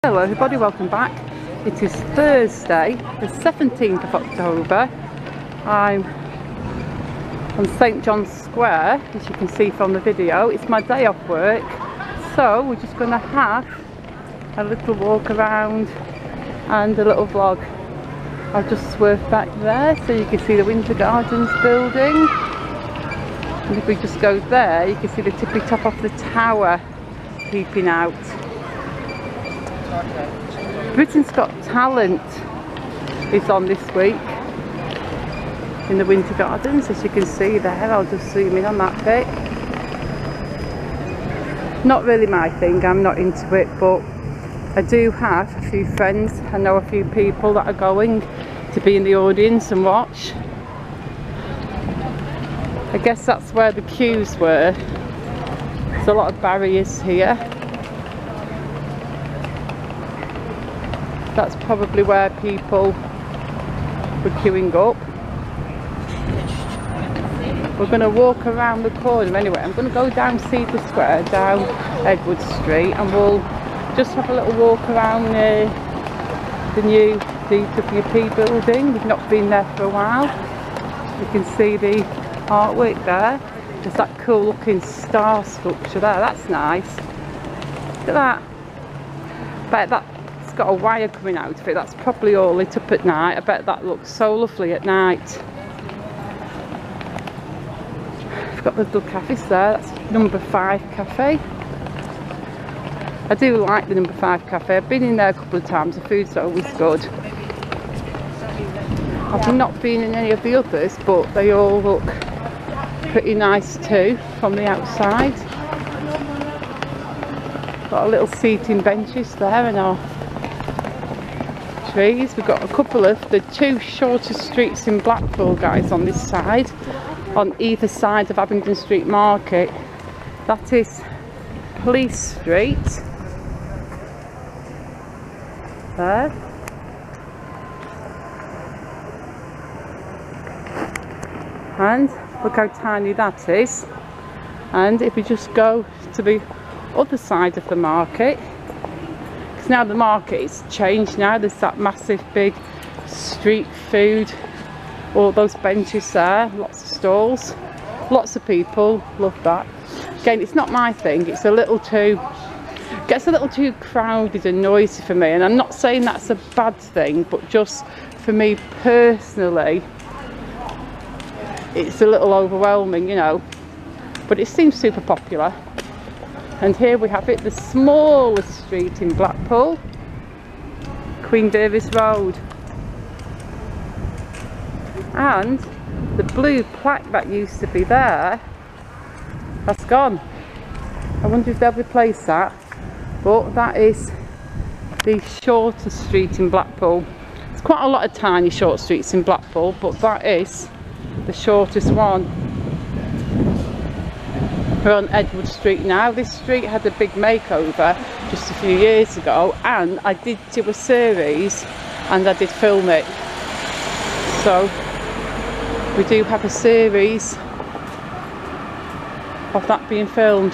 Hello everybody, welcome back. It is Thursday, the 17th of October. I'm on St John's Square, as you can see from the video. It's my day off work, so we're just going to have a little walk around and a little vlog. I'll just swerve back there so you can see the Winter Gardens building. And if we just go there, you can see the tippy top of the tower peeping out. Britain's Got Talent is on this week in the Winter Gardens, as you can see there. I'll just zoom in on that bit. Not really my thing, I'm not into it, but I do have a few friends, I know a few people that are going to be in the audience and watch. I guess that's where the queues were. There's a lot of barriers here. That's probably where people were queuing up. We're going to walk around the corner anyway. I'm going to go down Cedar Square, down Edward Street, and we'll just have a little walk around the new DWP building. We've not been there for a while. You can see the artwork there. There's that cool looking star sculpture there. That's nice. Look at that. Bet that got a wire coming out of it. That's probably all lit up at night. I bet that looks so lovely at night. I've got the little cafes there. That's number 5 cafe. I do like the number 5 cafe. I've been in there a couple of times. The food's always good. I've not been in any of the others, but they all look pretty nice too from the outside. Got a little seating benches there and our trees. We've got a couple of the 2 shortest streets in Blackpool, guys, on this side, on either side of Abingdon Street Market. That is Police Street there, and look how tiny that is. And if we just go to the other side of the market, now the market is changed now. There's that massive big street food, all those benches there, lots of stalls, lots of people love that. Again, it's not my thing. It's a little too, gets a little too crowded and noisy for me, and I'm not saying that's a bad thing, but just for me personally it's a little overwhelming, you know, but it seems super popular. And here we have it, the smallest street in Blackpool, Queen Davis Road. And the blue plaque that used to be there, that's gone. I wonder if they'll replace that. But that is the shortest street in Blackpool. There's quite a lot of tiny short streets in Blackpool, but that is the shortest one. We're on Edward Street now. This street had a big makeover just a few years ago, and I did do a series and I did film it. So we do have a series of that being filmed.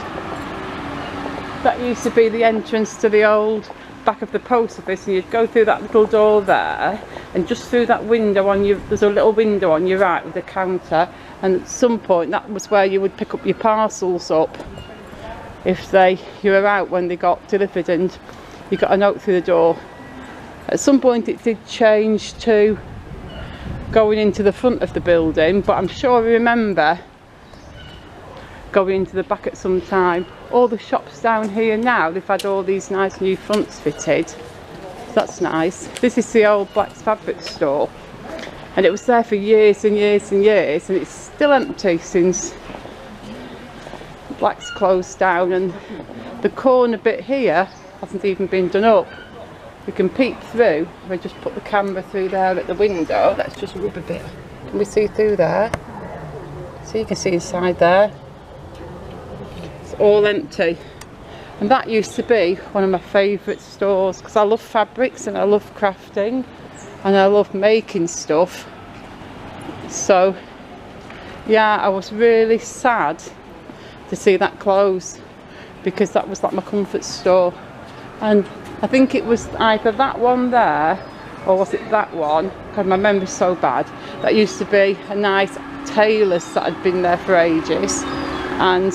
That used to be the entrance to the old back of the post office, and you'd go through that little door there, and just through that window on your, there's a little window on your right with a counter, and at some point that was where you would pick up your parcels up if you were out when they got delivered, and you got a note through the door. At some point it did change to going into the front of the building, but I'm sure I remember going into the back at some time. All the shops down here now, they've had all these nice new fronts fitted. That's nice. This is the old Black's fabric store, and it was there for years and years and years, and it's still empty since Black's closed down, and the corner bit here hasn't even been done up. We can peek through. If I just put the camera through there at the window, let's just rub a bit. Can we see through there? So you can see inside there. It's all empty. And that used to be one of my favourite stores, because I love fabrics and I love crafting and I love making stuff. So yeah, I was really sad to see that close, because that was like my comfort store. And I think it was either that one there, or was it that one? God, my memory's so bad. That used to be a nice tailor's that had been there for ages, and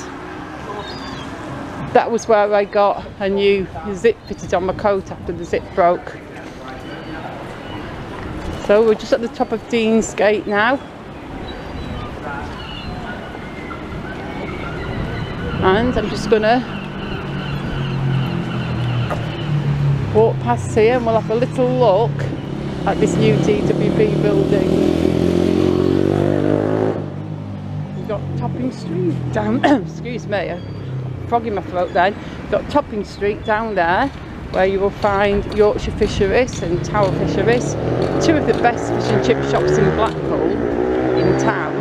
that was where I got a new zip fitted on my coat after the zip broke. So we're just at the top of Deansgate now, and I'm just gonna walk past here and we'll have a little look at this new DWP building. We've got Topping Street down, excuse me, a frog in my throat then. We've got Topping Street down there, where you will find Yorkshire Fisheries and Tower Fisheries, two of the best fish and chip shops in Blackpool, in town.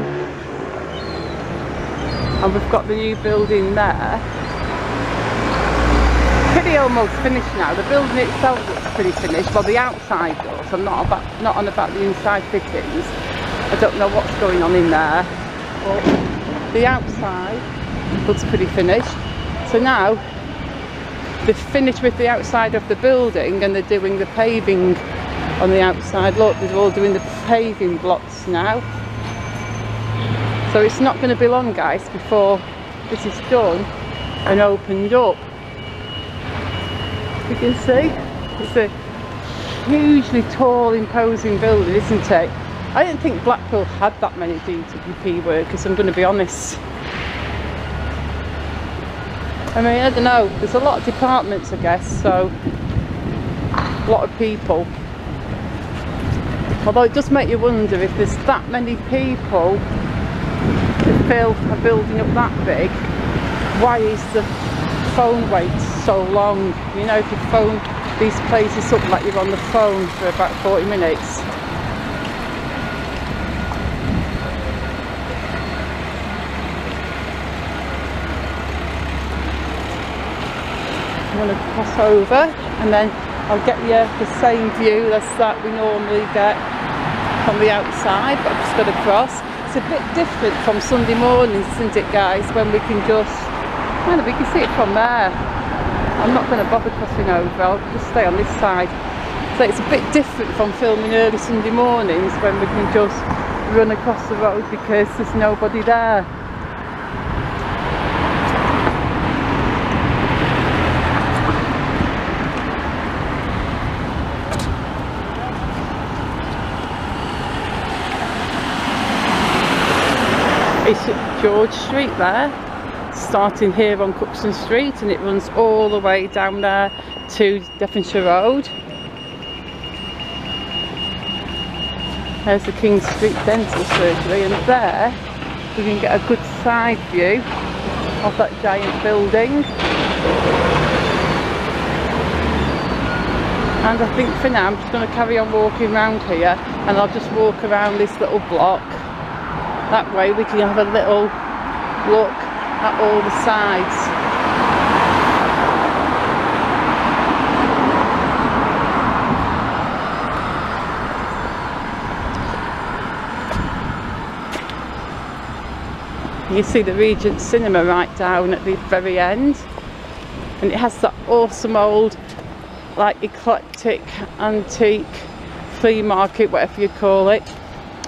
And we've got the new building there. Pretty almost finished now. The building itself looks pretty finished. Well, the outside does. I'm not on about the inside fittings. I don't know what's going on in there, but the outside looks pretty finished. So now they've finished with the outside of the building and they're doing the paving on the outside. Look, they're all doing the paving blocks now. So it's not going to be long, guys, before this is done and opened up. You can see it's a hugely tall, imposing building, isn't it? I didn't think Blackpool had that many DWP workers, I'm going to be honest. I mean, I don't know, there's a lot of departments, I guess, so a lot of people. Although it does make you wonder, if there's that many people to fill a building up that big, why is the phone wait so long? You know, if you phone these places up like you're on the phone for about 40 minutes. I'm going to cross over and then I'll get you the same view as that we normally get from the outside, but I've just got to cross. It's a bit different from Sunday mornings, isn't it, guys, when we can just, kind of, we can see it from there. I'm not going to bother crossing over, I'll just stay on this side. So it's a bit different from filming early Sunday mornings when we can just run across the road because there's nobody there. It's George Street there, starting here on Cookson Street, and it runs all the way down there to Devonshire Road. There's the King Street Dental Surgery, and there we can get a good side view of that giant building. And I think for now I'm just going to carry on walking around here, and I'll just walk around this little block. That way we can have a little look at all the sides. You see the Regent Cinema right down at the very end, and it has that awesome old, like, eclectic, antique flea market, whatever you call it,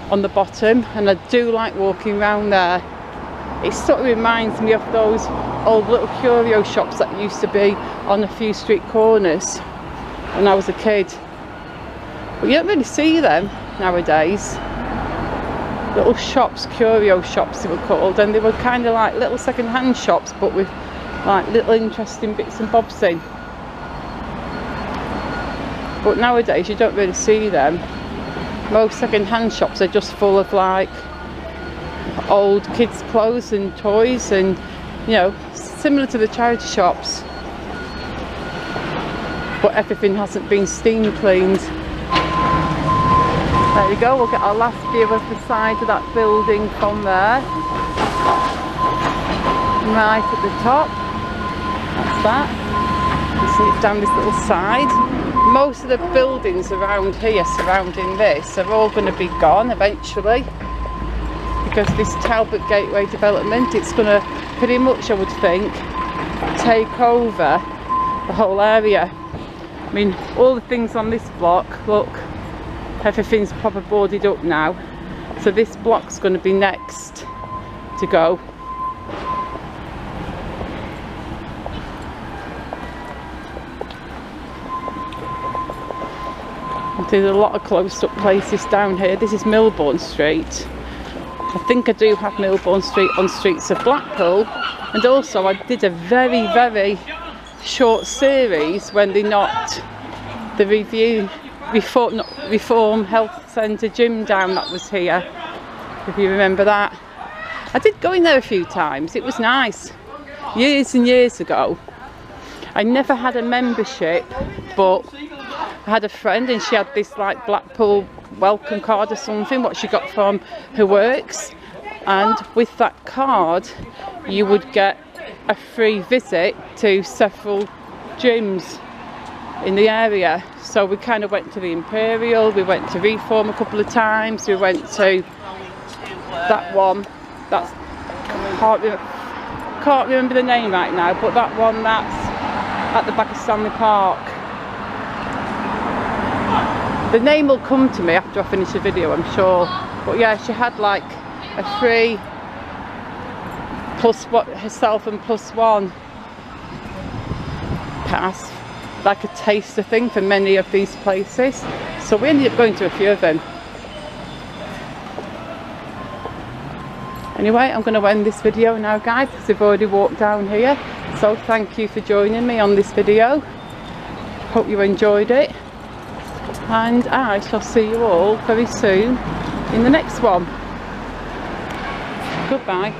on the bottom, and I do like walking around there. It sort of reminds me of those old little curio shops that used to be on a few street corners when I was a kid. But you don't really see them nowadays. Little shops, curio shops they were called, and they were kind of like little second-hand shops but with like little interesting bits and bobs in. But nowadays you don't really see them. Most second-hand shops are just full of like old kids' clothes and toys, and you know, similar to the charity shops, but everything hasn't been steam cleaned. There we go, we'll get our last view of the side of that building from there, right at the top. That's that. You see it down this little side. Most of the buildings around here surrounding this are all going to be gone eventually, because this Talbot Gateway development, it's going to pretty much, I would think, take over the whole area. I mean, all the things on this block, look, everything's proper boarded up now. So this block's going to be next to go. There's a lot of close-up places down here. This is Milbourne Street. I think I do have Milbourne Street on Streets of Blackpool. And also I did a very, very short series when they knocked the Reform Health Centre gym down that was here, if you remember that. I did go in there a few times. It was nice. Years and years ago. I never had a membership, but I had a friend and she had this like Blackpool welcome card or something, what she got from her works, and with that card you would get a free visit to several gyms in the area. So we kind of went to the Imperial, we went to Reform a couple of times, we went to that one, that's, can't remember the name right now, but that one that's at the back of Stanley Park. The name will come to me after I finish the video, I'm sure. But yeah, she had like a free plus what herself and +1 pass, like a taster thing for many of these places. So we ended up going to a few of them. Anyway, I'm going to end this video now, guys, because I've already walked down here. So thank you for joining me on this video. Hope you enjoyed it. And I shall see you all very soon in the next one. Goodbye.